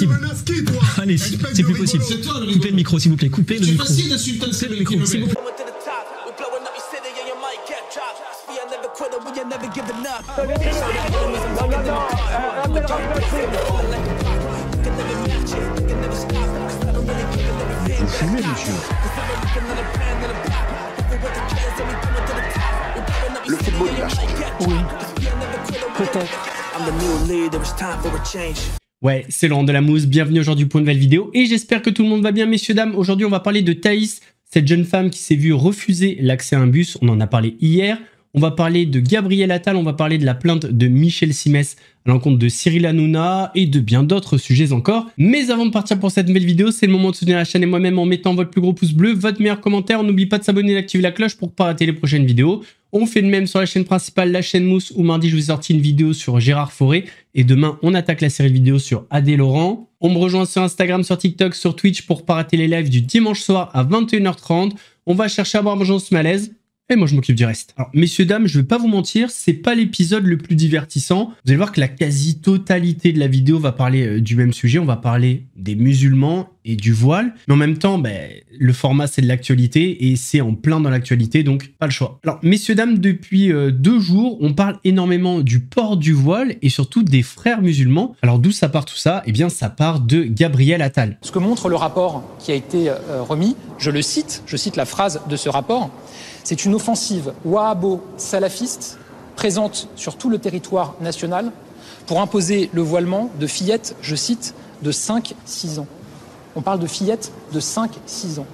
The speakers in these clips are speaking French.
possible. Allez, c'est plus possible. Coupez le micro, s'il vous plaît. Coupez le micro. C'est facile d'insulter un Coupez le micro, s'il vous plaît. Vous fumez, monsieur. Le football, il a changé. Oui, peut-être. Ouais, c'est Laurent de la Mousse, bienvenue aujourd'hui pour une nouvelle vidéo et j'espère que tout le monde va bien, messieurs, dames. Aujourd'hui, on va parler de Thaïs, cette jeune femme qui s'est vue refuser l'accès à un bus, on en a parlé hier. On va parler de Gabriel Attal, on va parler de la plainte de Michel Simès à l'encontre de Cyril Hanouna et de bien d'autres sujets encore. Mais avant de partir pour cette nouvelle vidéo, c'est le moment de soutenir la chaîne et moi-même en mettant votre plus gros pouce bleu, votre meilleur commentaire. On n'oublie pas de s'abonner et d'activer la cloche pour ne pas rater les prochaines vidéos. On fait de même sur la chaîne principale, la chaîne Mousse, où mardi je vous ai sorti une vidéo sur Gérard Fauré. Et demain, on attaque la série de vidéos sur Adé Laurent. On me rejoint sur Instagram, sur TikTok, sur Twitch pour ne pas rater les lives du dimanche soir à 21h30. On va chercher à boire ce malaise. Et moi, je m'occupe du reste. Alors, messieurs, dames, je vais pas vous mentir, c'est pas l'épisode le plus divertissant. Vous allez voir que la quasi-totalité de la vidéo va parler du même sujet. On va parler des musulmans et du voile. Mais en même temps, le format, c'est de l'actualité et c'est en plein dans l'actualité, donc pas le choix. Alors, messieurs, dames, depuis 2 jours, on parle énormément du port du voile et surtout des frères musulmans. Alors, d'où ça part tout ça? Eh bien, ça part de Gabriel Attal. Ce que montre le rapport qui a été remis, je cite la phrase de ce rapport, c'est une offensive wahhabo-salafiste présente sur tout le territoire national pour imposer le voilement de fillettes, je cite, de 5-6 ans. On parle de fillettes de 5-6 ans.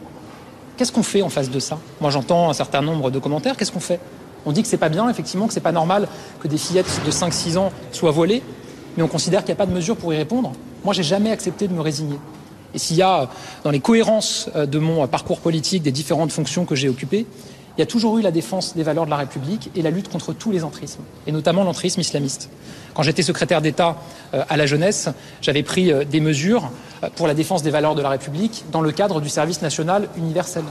Qu'est-ce qu'on fait en face de ça? Moi, j'entends un certain nombre de commentaires. Qu'est-ce qu'on fait? On dit que c'est pas bien, effectivement, que c'est pas normal que des fillettes de 5-6 ans soient voilées, mais on considère qu'il n'y a pas de mesure pour y répondre. Moi, j'ai jamais accepté de me résigner. Et s'il y a, dans les cohérences de mon parcours politique, des différentes fonctions que j'ai occupées, il y a toujours eu la défense des valeurs de la République et la lutte contre tous les entrismes, et notamment l'entrisme islamiste. Quand j'étais secrétaire d'État à la jeunesse, j'avais pris des mesures pour la défense des valeurs de la République dans le cadre du service national universel.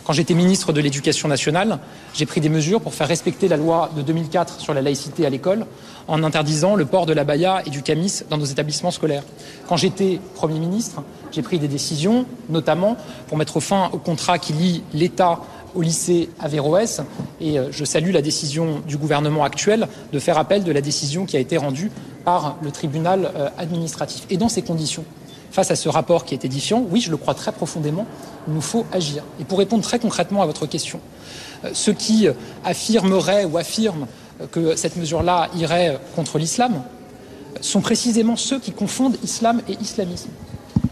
Quand j'étais ministre de l'Éducation nationale, j'ai pris des mesures pour faire respecter la loi de 2004 sur la laïcité à l'école en interdisant le port de l'abaya et du camis dans nos établissements scolaires. Quand j'étais Premier ministre, j'ai pris des décisions, notamment pour mettre fin au contrat qui lie l'État au lycée Averroès, et je salue la décision du gouvernement actuel de faire appel de la décision qui a été rendue par le tribunal administratif. Et dans ces conditions, face à ce rapport qui est édifiant, oui, je le crois très profondément, il nous faut agir. Et pour répondre très concrètement à votre question, ceux qui affirmeraient ou affirment que cette mesure-là irait contre l'islam sont précisément ceux qui confondent islam et islamisme.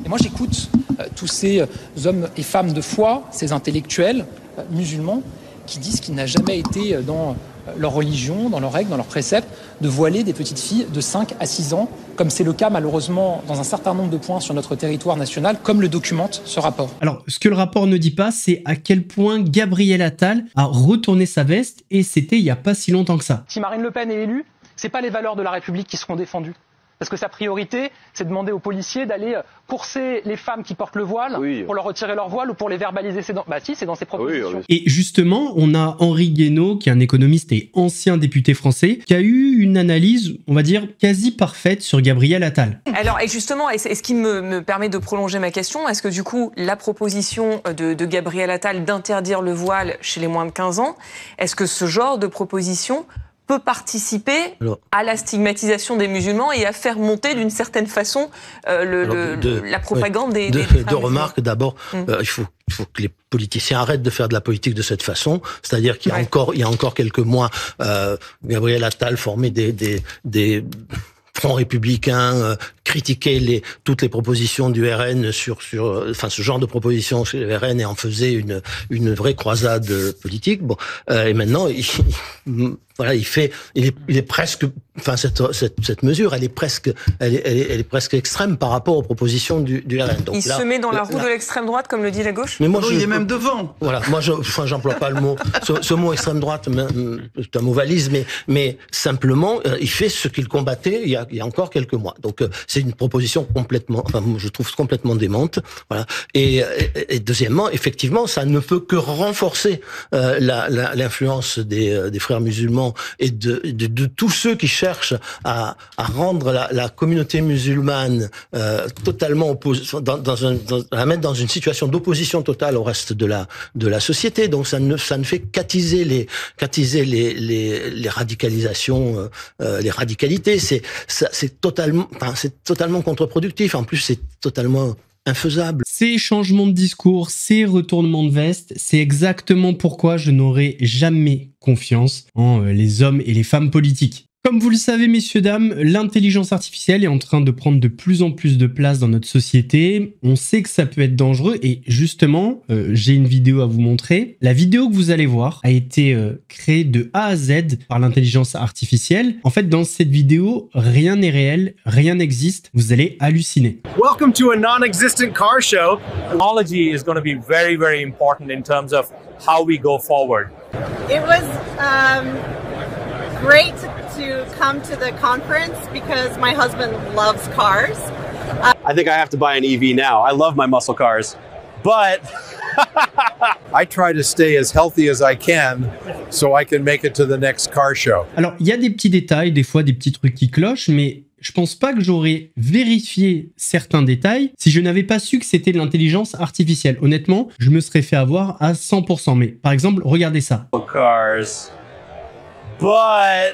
Et moi, j'écoute tous ces hommes et femmes de foi, ces intellectuels musulmans, qui disent qu'il n'a jamais été dans leur religion, dans leurs règles, dans leurs préceptes, de voiler des petites filles de 5 à 6 ans, comme c'est le cas malheureusement dans un certain nombre de points sur notre territoire national, comme le documente ce rapport. Alors, ce que le rapport ne dit pas, c'est à quel point Gabriel Attal a retourné sa veste, et c'était il n'y a pas si longtemps que ça. Si Marine Le Pen est élue, c'est pas les valeurs de la République qui seront défendues. Parce que sa priorité, c'est de demander aux policiers d'aller courser les femmes qui portent le voile pour leur retirer leur voile ou pour les verbaliser. Bah si, c'est dans ses propositions. Et justement, on a Henri Guénaud, qui est un économiste et ancien député français, qui a eu une analyse, on va dire, quasi parfaite sur Gabriel Attal. Alors, et justement, et ce qui me permet de prolonger ma question, est-ce que du coup, la proposition de Gabriel Attal d'interdire le voile chez les moins de 15 ans, est-ce que ce genre de proposition peut participer à la stigmatisation des musulmans et à faire monter d'une certaine façon la propagande des Deux remarques. D'abord, il faut que les politiciens arrêtent de faire de la politique de cette façon. C'est-à-dire qu'il y a encore quelques mois, Gabriel Attal formait des Front républicain critiquait toutes les propositions du RN sur ce genre de propositions chez le RN et en faisait une vraie croisade politique. Bon, et maintenant il est presque, cette mesure, elle est presque extrême par rapport aux propositions du RN. Donc il se met dans la roue de l'extrême droite, comme le dit la gauche. Mais moi, il est même devant. Voilà, moi, j'emploie pas le mot. Ce mot extrême droite, c'est un mot valise, mais simplement, il fait ce qu'il combattait il y a encore quelques mois. Donc, c'est une proposition complètement, enfin, je trouve complètement démente. Voilà. Et deuxièmement, effectivement, ça ne peut que renforcer l'influence des frères musulmans et de tous ceux qui cherchent à rendre la communauté musulmane totalement opposée, à la mettre dans une situation d'opposition totale au reste de la société. Donc ça ne fait qu'attiser les radicalisations, les radicalités. C'est totalement contre-productif. En plus, c'est totalement infaisable. Ces changements de discours, ces retournements de veste, c'est exactement pourquoi je n'aurai jamais confiance en les hommes et les femmes politiques. Comme vous le savez, messieurs, dames, l'intelligence artificielle est en train de prendre de plus en plus de place dans notre société. On sait que ça peut être dangereux et justement, j'ai une vidéo à vous montrer. La vidéo que vous allez voir a été créée de A à Z par l'intelligence artificielle. En fait, dans cette vidéo, rien n'est réel, rien n'existe. Vous allez halluciner. Welcome to a non-existent car show. Technology is going to be very, very important in terms of how we go forward. It was great to come to the conference because my husband loves cars. I think I have to buy an EV now. I love my muscle cars, but I try to stay as healthy as I can so I can make it to the next car show. Alors, il y a des petits détails, des fois des petits trucs qui clochent, mais je pense pas que j'aurais vérifié certains détails si je n'avais pas su que c'était de l'intelligence artificielle. Honnêtement, je me serais fait avoir à 100%. Mais par exemple, regardez ça. cars.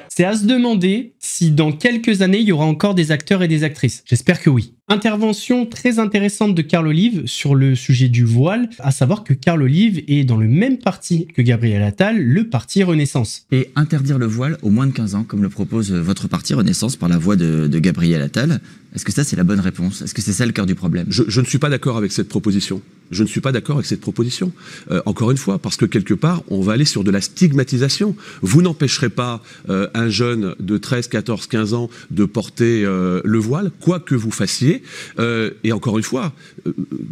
C'est à se demander si dans quelques années, il y aura encore des acteurs et des actrices. J'espère que oui. Intervention très intéressante de Carl Olive sur le sujet du voile, à savoir que Carl Olive est dans le même parti que Gabriel Attal, le parti Renaissance. Et interdire le voile aux moins de 15 ans, comme le propose votre parti Renaissance par la voix de Gabriel Attal, est-ce que ça c'est la bonne réponse? Est-ce que c'est ça le cœur du problème? Je ne suis pas d'accord avec cette proposition. Je ne suis pas d'accord avec cette proposition. Encore une fois, parce que quelque part, on va aller sur de la stigmatisation. Vous n'empêcherez pas un jeune de 13, 14, 15 ans de porter le voile, quoi que vous fassiez. Et encore une fois,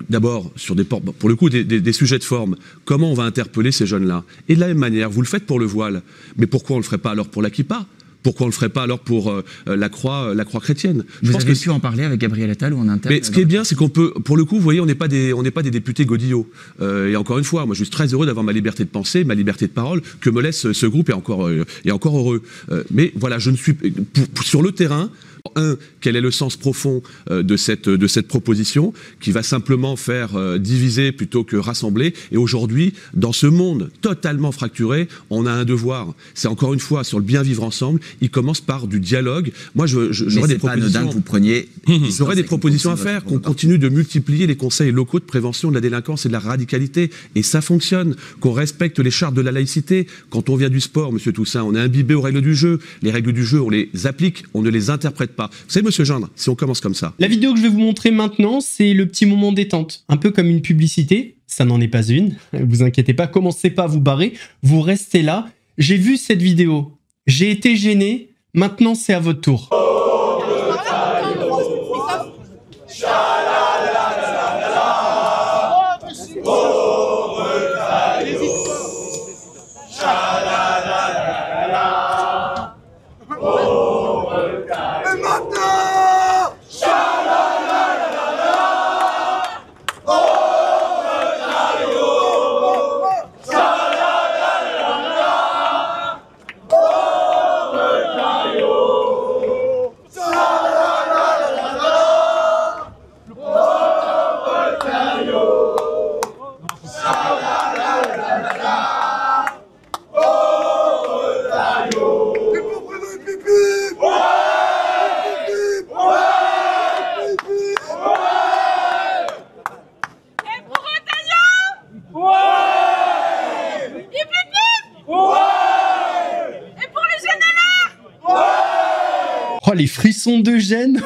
d'abord, sur pour le coup, des sujets de forme, comment on va interpeller ces jeunes-là? Et de la même manière, vous le faites pour le voile, mais pourquoi on ne le ferait pas alors pour la kippa? Pourquoi on ne le ferait pas alors pour la croix chrétienne? Vous avez pu en parler avec Gabriel Attal ou en interne? Mais ce qui est bien, c'est qu'on peut, pour le coup, vous voyez, on n'est pas des députés godillots. Et encore une fois, moi je suis très heureux d'avoir ma liberté de penser, ma liberté de parole, que me laisse ce groupe, et encore heureux. Mais voilà, je ne suis sur le terrain. Quel est le sens profond de cette proposition qui va simplement faire diviser plutôt que rassembler? Et aujourd'hui, dans ce monde totalement fracturé, on a un devoir. C'est encore une fois sur le bien vivre ensemble. Il commence par du dialogue. Moi, j'aurais des propositions. Vous preniez. J'aurais des propositions à faire. Qu'on continue de multiplier les conseils locaux de prévention de la délinquance et de la radicalité. Et ça fonctionne. Qu'on respecte les chartes de la laïcité. Quand on vient du sport, Monsieur Toussaint, on est imbibé aux règles du jeu. Les règles du jeu, on les applique, on ne les interprète pas. Vous savez, Monsieur Gindre, si on commence comme ça. La vidéo que je vais vous montrer maintenant, c'est le petit moment détente. Un peu comme une publicité. Ça n'en est pas une. Vous inquiétez pas, commencez pas à vous barrer. Vous restez là. J'ai vu cette vidéo. J'ai été gêné. Maintenant, c'est à votre tour. Oh, les frissons de gêne.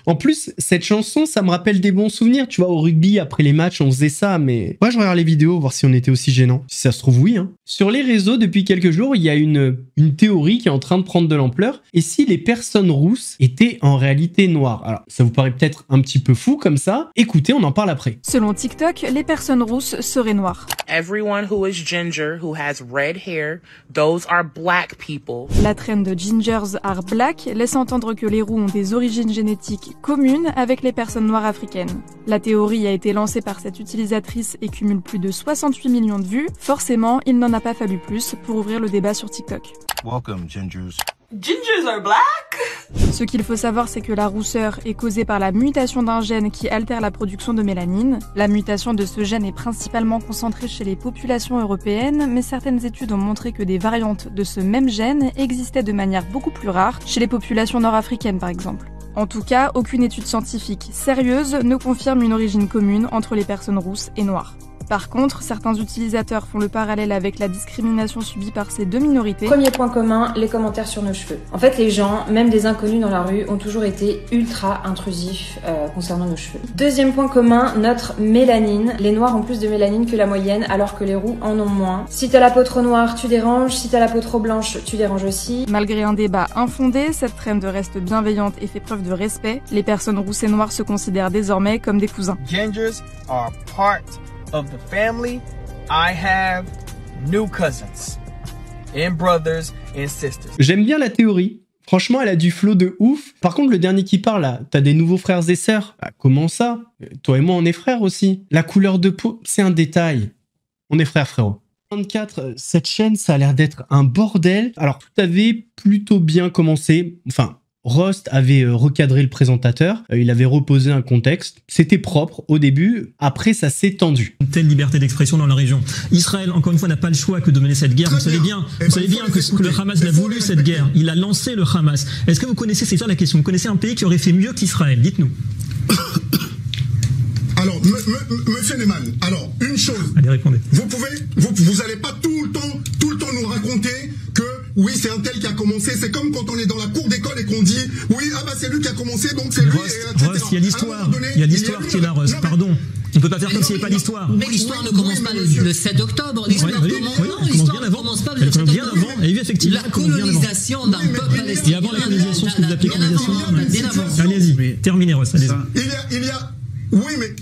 En plus, cette chanson, ça me rappelle des bons souvenirs. Tu vois, au rugby, après les matchs, on faisait ça, mais... Ouais, je regarde les vidéos, voir si on était aussi gênant. Si ça se trouve, oui, hein. Sur les réseaux, depuis quelques jours, il y a une théorie qui est en train de prendre de l'ampleur. Et si les personnes rousses étaient en réalité noires? Alors, ça vous paraît peut-être un petit peu fou comme ça. Écoutez, on en parle après. Selon TikTok, les personnes rousses seraient noires. Everyone who is ginger, who has red hair, those are black people. La trend de Gingers are black laisse entendre que les roux ont des origines génétiques communes avec les personnes noires africaines. La théorie a été lancée par cette utilisatrice et cumule plus de 68 millions de vues. Forcément, il n'en a pas fallu plus pour ouvrir le débat sur TikTok. Welcome, gingers. Gingers are black? Ce qu'il faut savoir, c'est que la rousseur est causée par la mutation d'un gène qui altère la production de mélanine. La mutation de ce gène est principalement concentrée chez les populations européennes, mais certaines études ont montré que des variantes de ce même gène existaient de manière beaucoup plus rare chez les populations nord-africaines par exemple. En tout cas, aucune étude scientifique sérieuse ne confirme une origine commune entre les personnes rousses et noires. Par contre, certains utilisateurs font le parallèle avec la discrimination subie par ces deux minorités. Premier point commun, les commentaires sur nos cheveux. En fait, les gens, même des inconnus dans la rue, ont toujours été ultra intrusifs concernant nos cheveux. Deuxième point commun, notre mélanine. Les noirs ont plus de mélanine que la moyenne, alors que les roux en ont moins. Si t'as la peau trop noire, tu déranges. Si t'as la peau trop blanche, tu déranges aussi. Malgré un débat infondé, cette trend reste bienveillante et fait preuve de respect. Les personnes rousses et noires se considèrent désormais comme des cousins. Gingers are part of the family. I have new cousins and brothers and sisters. J'aime bien la théorie. Franchement, elle a du flow de ouf. Par contre, le dernier qui parle là, t'as des nouveaux frères et sœurs. Bah, comment ça? Toi et moi, on est frères aussi. La couleur de peau, c'est un détail. On est frères, frérot. 24, cette chaîne, ça a l'air d'être un bordel. Alors, tout avait plutôt bien commencé. Enfin, Rust avait recadré le présentateur, il avait reposé un contexte, c'était propre au début, après ça s'est tendu. Une telle liberté d'expression dans la région. Israël, encore une fois, n'a pas le choix que de mener cette guerre. Vous savez bien que le Hamas l'a voulu, cette guerre. Il a lancé le Hamas. Est-ce que vous connaissez, c'est ça la question, vous connaissez un pays qui aurait fait mieux qu'Israël? Dites-nous. Alors, monsieur Neyman, alors, une chose. Allez, répondez. Vous allez pas tout le temps nous raconter que oui, c'est un tel qui a commencé. C'est comme quand on est dans la cour d'école et qu'on dit oui, ah bah c'est lui qui a commencé, donc c'est lui. Rust, il y a l'histoire. Il y a l'histoire qui est là, Rust. Pardon. On peut pas faire comme s'il n'y avait pas d'histoire. Mais l'histoire ne commence pas le 7 octobre. L'histoire commence pas le 7 octobre. Bien avant. Et effectivement, la colonisation d'un peuple palestinien. Et avant la colonisation, ce que vous appelez colonisation. Allez-y, terminez, Rust. Oui, mais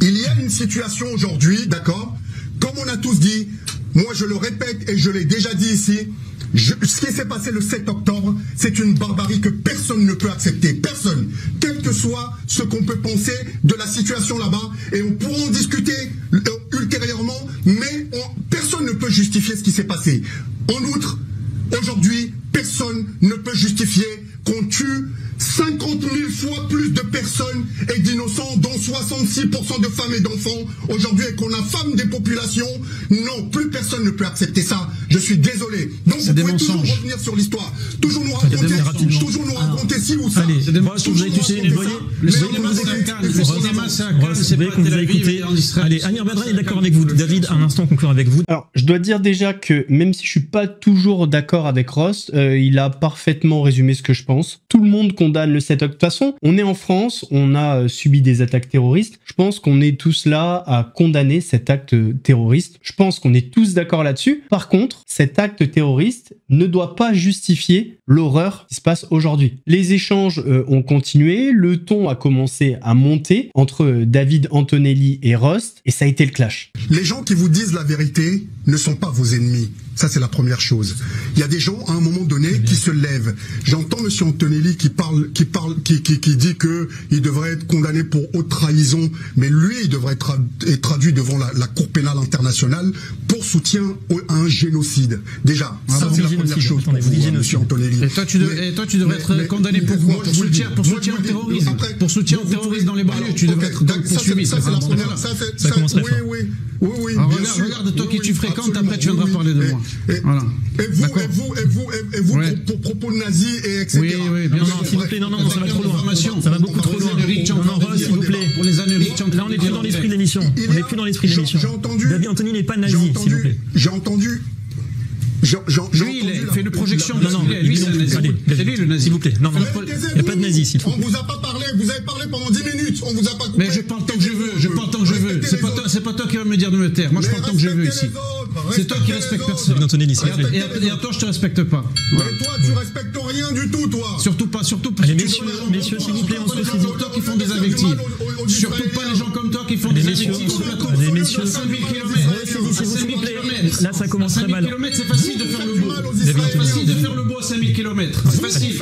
il y a une situation aujourd'hui, d'accord? Comme on a tous dit, moi je le répète et je l'ai déjà dit ici, ce qui s'est passé le 7 octobre, c'est une barbarie que personne ne peut accepter. Personne. Quel que soit ce qu'on peut penser de la situation là-bas, et on pourra en discuter ultérieurement, mais personne ne peut justifier ce qui s'est passé. En outre, aujourd'hui, personne ne peut justifier qu'on tue 50 000 fois plus de personnes et d'innocents, dont 66% de femmes et d'enfants aujourd'hui, et qu'on affame des populations. Non, plus personne ne peut accepter ça. Je suis désolé. Donc vous pouvez toujours revenir sur l'histoire. Toujours nous raconter ci ou ça. Allez, allez, Amir Badran est d'accord avec vous. David, un instant, conclure avec vous. Alors, je dois dire déjà que même si je suis pas toujours d'accord avec Ross, il a parfaitement résumé ce que je pense. Tout le monde condamne le 7 octobre. De toute façon, on est en France, on a subi des attaques terroristes. Je pense qu'on est tous là à condamner cet acte terroriste. Je pense qu'on est tous d'accord là-dessus. Par contre, cet acte terroriste ne doit pas justifier l'horreur qui se passe aujourd'hui. Les échanges ont continué, le ton a commencé à monter entre David Antonelli et Rust, et ça a été le clash. Les gens qui vous disent la vérité ne sont pas vos ennemis. Ça, c'est la première chose. Il y a des gens, à un moment donné, qui se lèvent. J'entends M. Antonelli qui dit que il devrait être condamné pour haute trahison, mais lui, il devrait être traduit devant la Cour pénale internationale pour soutien à un génocide. Déjà, ça, c'est la première chose pour vous, M. Antonelli. Et toi, tu devrais être condamné pour quoi? Pour soutien au terrorisme. Pour soutien au terrorisme dans les banlieues, tu devrais être poursuivi. Ça, c'est la première. Ça commencerait fort. Oui. Regarde toi qui tu fréquentes, après tu viendras parler de moi. Voilà. Et vous, pour propos nazis et etc. Oui, bien non, s'il vous plaît, non, ça va trop loin. Ça va beaucoup trop loin. Non, s'il vous plaît. Pour les anneries, là, on n'est plus dans l'esprit de l'émission. On n'est plus dans l'esprit de l'émission. David Anthony n'est pas nazi, s'il vous plaît. J'ai entendu. Lui, il fait une projection de lui, c'est lui le nazi. S'il vous plaît. Non, il n'y a pas de nazi. s'il faut. On vous a pas parlé, vous avez parlé pendant 10 minutes, on vous a pas coupé. Mais je parle tant que je veux, C'est pas toi qui vas me dire de me taire. Moi, je parle tant que je veux ici. C'est toi qui respectes personne. David Antonelli, s'il vous plaît. Et à toi, je te respecte pas. Mais toi, tu respectes rien du tout, toi. Surtout pas. Allez, messieurs, s'il vous plaît, on se des gens comme toi qui font des invectives. Surtout pas les gens comme toi qui font des invectives. Allez, messieurs, à 5000 km. s'il vous plaît. Là, ça commence très mal. 5000 km, c'est facile de faire le beau. C'est facile de faire le beau à 5000 km. C'est facile.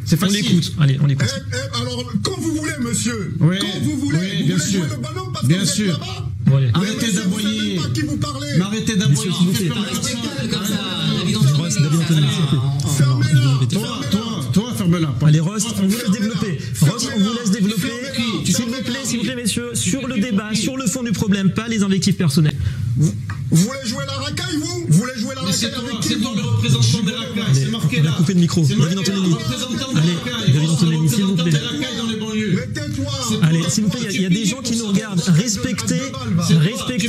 C'est facile. On l'écoute. Allez, on l'écoute. Alors, quand vous voulez, monsieur. Oui, quand vous voulez. Oui, vous bien voulez sûr. jouer le ballon parce Bien que vous sûr. êtes là-bas. Bon, allez. Arrêtez d'aboyer. Pas qui vous parlez. Mais arrêtez d'aboyer. David Antonelli, s'il vous plaît. Toi, ferme-la. Allez, Rost, on vous laisse développer. Rost, on vous laisse développer. S'il vous plaît, messieurs, sur le débat, sur le fond du problème, pas les invectives personnelles. Vous voulez jouer la racaille, vous? Vous voulez jouer la racaille avec qui? C'est toi le représentant des racailles. C'est marqué là. On va couper le micro. David Antonelli. Allez, David Antonelli, s'il vous plaît. Allez, s'il vous plaît, il y a des gens qui nous regardent. Respectez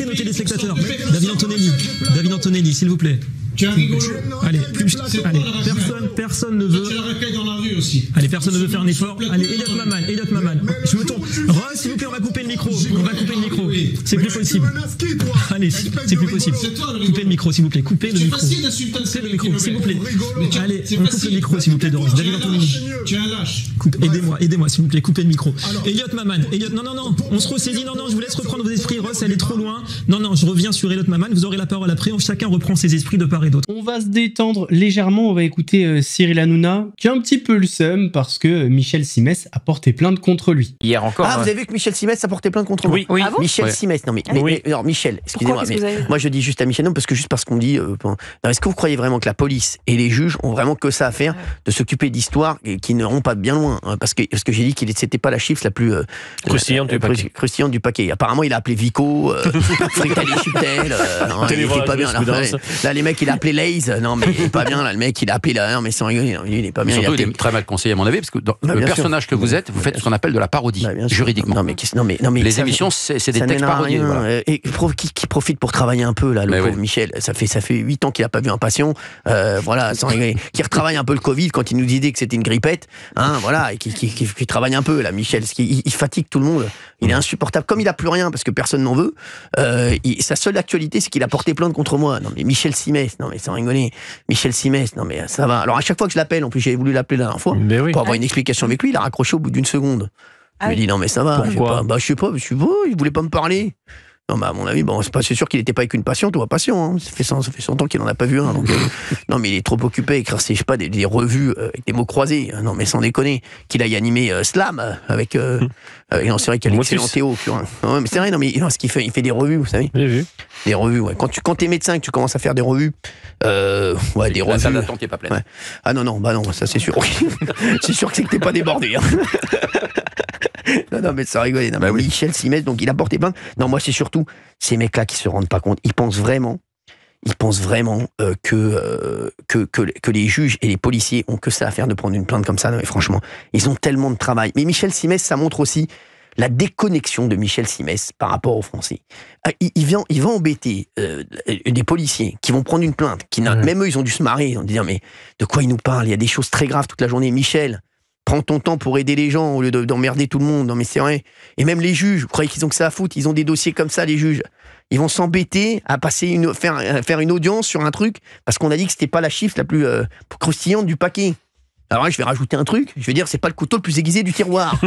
nos téléspectateurs. David Antonelli, s'il vous plaît. Allez, personne ne veut. Allez, personne ne veut faire un effort. Allez, Elliot Maman. Je me tourne. Ross, s'il vous plaît, on va couper le micro. C'est plus possible. Allez, c'est plus possible. Coupez le micro, s'il vous plaît. Coupez le micro. S'il vous plaît. Allez, on coupe le micro, s'il vous plaît, de Ross. David Antonelli. Tu es un lâche. Aidez-moi, s'il vous plaît. Coupez le micro. Elliot Maman. Non. On se ressaisit. Non, je vous laisse reprendre vos esprits. Ross, elle est trop loin. Non, je reviens sur Elliot Maman. Vous aurez la parole après. Chacun reprend ses esprits de part et d'autre. On va se détendre légèrement, on va écouter Cyril Hanouna, qui a un petit peu le seum parce que Michel Simès a porté plainte contre lui. Hier encore. Ah, vous avez vu que Michel Simès a porté plainte contre moi? Oui. Ah bon, Michel Simès, non mais alors Michel, excusez-moi, mais moi je dis juste à Michel, non, parce qu'on me dit, est-ce que vous croyez vraiment que la police et les juges ont vraiment que ça à faire de s'occuper d'histoires qui ne vont pas bien loin, hein, parce que j'ai dit qu'il c'était pas la chiffre la plus croustillante du paquet. Apparemment, il a appelé Vico, Fritali Chiptel, il est pas bien. Là, les mecs, il a appelé Lays. Non, mais il est pas bien, là. Le mec, il a appelé là. Mais sans rigoler, il est pas bien. Surtout, il est très mal conseillé, à mon avis, parce que dans le personnage que vous êtes, vous faites ce qu'on appelle de la parodie, juridiquement. Non, mais les émissions, c'est des textes parodiés. Voilà. Et qui profite pour travailler un peu, là, le pauvre Michel. Ça fait 8 ans qu'il a pas vu un patient. Voilà, sans rigoler. Qui retravaille un peu le Covid quand il nous disait que c'était une grippette. Hein, voilà, et qui travaille un peu, là, Michel. Il fatigue tout le monde. Il est insupportable. Comme il a plus rien, parce que personne n'en veut, sa seule actualité, c'est qu'il a porté plainte contre moi. Non, mais Michel Simès, non, mais sans rigoler. Michel Simès, non, mais ça va. Alors, à chaque fois que je l'appelle, en plus, j'avais voulu l'appeler la dernière fois, pour avoir une explication avec lui, il a raccroché au bout d'une seconde. Je lui ai dit, non, mais ça va. Je sais pas, il voulait pas me parler. Non, bah, à mon avis, c'est sûr qu'il n'était pas avec une patiente ou un patient, hein. Ça fait 100 ans qu'il n'en a pas vu un. Donc, non, mais il est trop occupé à écrire, des revues avec des mots croisés. Non, mais sans déconner. Qu'il aille animer Slam avec. Non, c'est vrai qu'il y a l'excellent Théo. Non, mais c'est vrai, ce qu'il fait, il fait des revues, vous savez. J'ai vu. Des revues, ouais. Quand t'es médecin et que tu commences à faire des revues. Des revues. La salle d'attente n'est pas pleine. Ouais. Ah non, ça c'est sûr. C'est sûr que c'est que t'es pas débordé. Hein. Non, mais ça rigole. Non, Michel Simès, donc il a porté plainte. Non, moi, c'est surtout ces mecs-là qui se rendent pas compte. Ils pensent vraiment que les juges et les policiers ont que ça à faire de prendre une plainte comme ça. Non, mais franchement, ils ont tellement de travail. Mais Michel Simès, ça montre aussi la déconnexion de Michel Simès par rapport aux Français. Il va embêter des policiers qui vont prendre une plainte, même eux, ils ont dû se marrer, ils ont dû dire, mais de quoi ils nous parlent? Il y a des choses très graves toute la journée. Michel, prends ton temps pour aider les gens au lieu d'emmerder tout le monde. Non, mais c'est vrai. Et même les juges, vous croyez qu'ils ont que ça à foutre? Ils ont des dossiers comme ça, les juges. Ils vont s'embêter à faire une audience sur un truc parce qu'on a dit que c'était pas la chiffre la plus croustillante du paquet. Alors là, je vais rajouter un truc. Je vais dire, c'est pas le couteau le plus aiguisé du tiroir.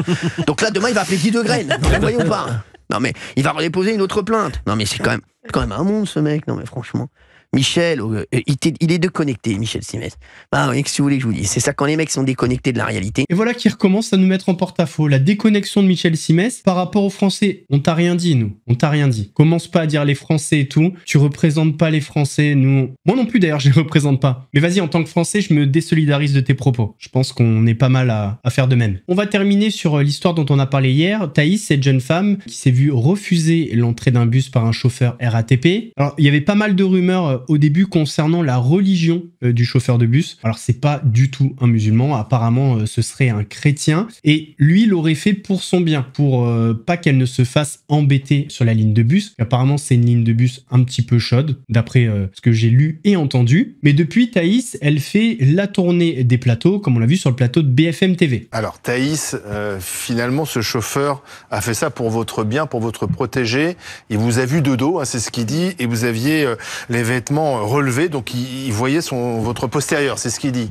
Donc là, demain, il va appeler Guy de Graine. Vous voyez ou pas? Non, mais il va redéposer une autre plainte. Non, mais c'est quand même un monde, ce mec. Non, mais franchement. Michel, il est déconnecté, Michel Simès. Ah oui, qu'est-ce que vous voulez que je vous dise? C'est ça, quand les mecs sont déconnectés de la réalité. Et voilà qui recommence à nous mettre en porte-à-faux. La déconnexion de Michel Simès par rapport aux Français. On t'a rien dit, nous. On t'a rien dit. Commence pas à dire les Français et tout. Tu représentes pas les Français, nous. Moi non plus, d'ailleurs, je les représente pas. Mais vas-y, en tant que Français, je me désolidarise de tes propos. Je pense qu'on est pas mal à faire de même. On va terminer sur l'histoire dont on a parlé hier. Thaïs, cette jeune femme qui s'est vue refuser l'entrée d'un bus par un chauffeur RATP. Alors, il y avait pas mal de rumeurs au début concernant la religion du chauffeur de bus. Alors c'est pas du tout un musulman, apparemment ce serait un chrétien et lui l'aurait fait pour son bien, pour pas qu'elle ne se fasse embêter sur la ligne de bus. Apparemment c'est une ligne de bus un petit peu chaude d'après ce que j'ai lu et entendu. Mais depuis, Thaïs, elle fait la tournée des plateaux comme on l'a vu sur le plateau de BFM TV. Alors Thaïs, finalement ce chauffeur a fait ça pour votre bien, pour votre protégé. Il vous a vu de dos, hein, c'est ce qu'il dit, et vous aviez les vêtements relevés, donc il voyait votre postérieur, c'est ce qu'il dit.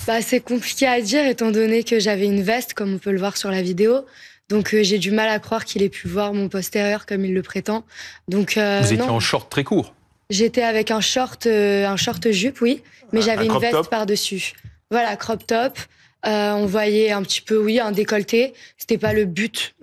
Bah, c'est compliqué à dire étant donné que j'avais une veste, comme on peut le voir sur la vidéo. Donc j'ai du mal à croire qu'il ait pu voir mon postérieur comme il le prétend. Donc, vous étiez en short très court? J'étais avec un short jupe, oui, mais j'avais une veste par-dessus. Voilà, crop top. On voyait un petit peu, oui, un décolleté. C'était pas le but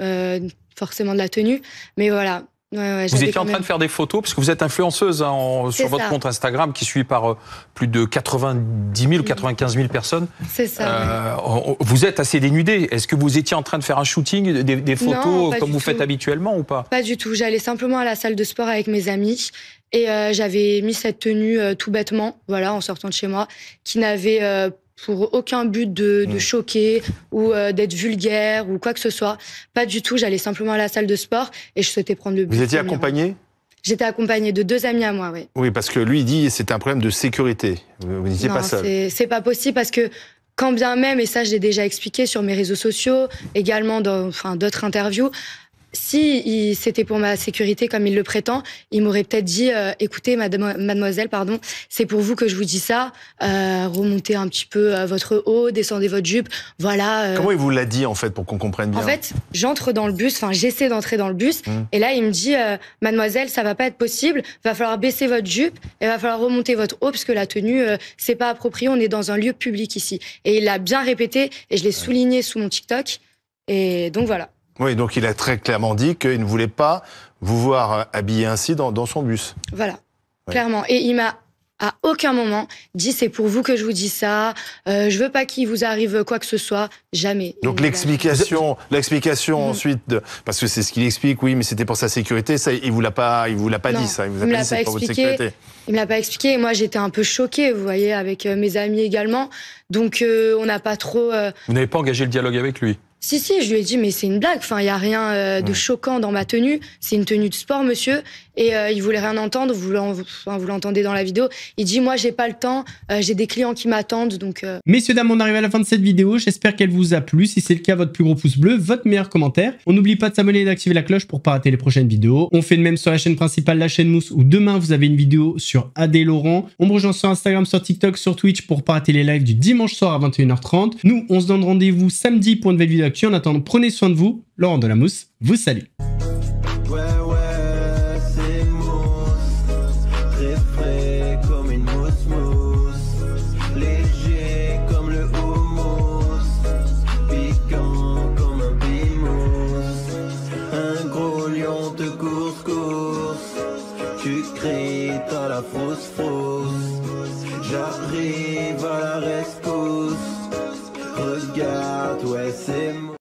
forcément de la tenue, mais voilà. Ouais, vous étiez en train de faire des photos, parce que vous êtes influenceuse hein, sur votre compte Instagram qui suit par plus de 90 000 ou 95 000 personnes. C'est ça. Vous êtes assez dénudée. Est-ce que vous étiez en train de faire un shooting, des photos non, comme vous faites habituellement ou pas? Pas du tout. J'allais simplement à la salle de sport avec mes amis et j'avais mis cette tenue tout bêtement, voilà, en sortant de chez moi, qui n'avait pour aucun but de choquer ou d'être vulgaire ou quoi que ce soit. Pas du tout, j'allais simplement à la salle de sport et je souhaitais prendre le bus. Vous étiez accompagnée? J'étais accompagnée de 2 amis à moi, oui. Oui, parce que lui, il dit que c'était un problème de sécurité. Vous n'étiez pas seul. C'est pas possible parce que quand bien même, et ça je l'ai déjà expliqué sur mes réseaux sociaux, également dans d'autres interviews, si c'était pour ma sécurité comme il le prétend, il m'aurait peut-être dit écoutez mademoiselle, pardon, c'est pour vous que je vous dis ça, remontez un petit peu votre haut, descendez votre jupe, voilà. Comment il vous l'a dit en fait pour qu'on comprenne bien? En fait, j'entre dans le bus, enfin j'essaie d'entrer dans le bus et là il me dit mademoiselle, ça va pas être possible, va falloir baisser votre jupe et va falloir remonter votre haut parce que la tenue c'est pas approprié, on est dans un lieu public ici. Et il l'a bien répété et je l'ai souligné sous mon TikTok et donc voilà. Oui, donc il a très clairement dit qu'il ne voulait pas vous voir habillé ainsi dans son bus. Voilà, clairement. Et il m'a à aucun moment dit c'est pour vous que je vous dis ça, je veux pas qu'il vous arrive quoi que ce soit, jamais. Donc l'explication ensuite, parce que c'est ce qu'il explique, oui, mais c'était pour sa sécurité, ça il vous l'a pas dit ça, il vous a pas dit c'est pour votre sécurité. Il me l'a pas expliqué, et moi j'étais un peu choquée, vous voyez, avec mes amis également, donc on n'a pas trop... Vous n'avez pas engagé le dialogue avec lui? Si, je lui ai dit, mais c'est une blague, enfin, il n'y a rien de choquant dans ma tenue, c'est une tenue de sport, monsieur, et il voulait rien entendre, vous l'entendez dans la vidéo, il dit, moi, j'ai pas le temps, j'ai des clients qui m'attendent, donc... Messieurs, dames, on arrive à la fin de cette vidéo, j'espère qu'elle vous a plu, si c'est le cas, votre plus gros pouce bleu, votre meilleur commentaire, on n'oublie pas de s'abonner et d'activer la cloche pour pas rater les prochaines vidéos, on fait de même sur la chaîne principale, la chaîne Mousse, où demain, vous avez une vidéo sur Adé Laurent, on me rejoint sur Instagram, sur TikTok, sur Twitch, pour pas rater les lives du dimanche soir à 21h30, nous, on se donne rendez-vous samedi pour une nouvelle vidéo. En attendant, prenez soin de vous. Laurent de la Mousse vous salue. C'est mousse, très frais comme une mousse, léger comme le houmous, piquant comme un bimous, un gros lion de course, tu cries, t'as la frousse, j'arrive à la rescousse, regarde, ouais c'est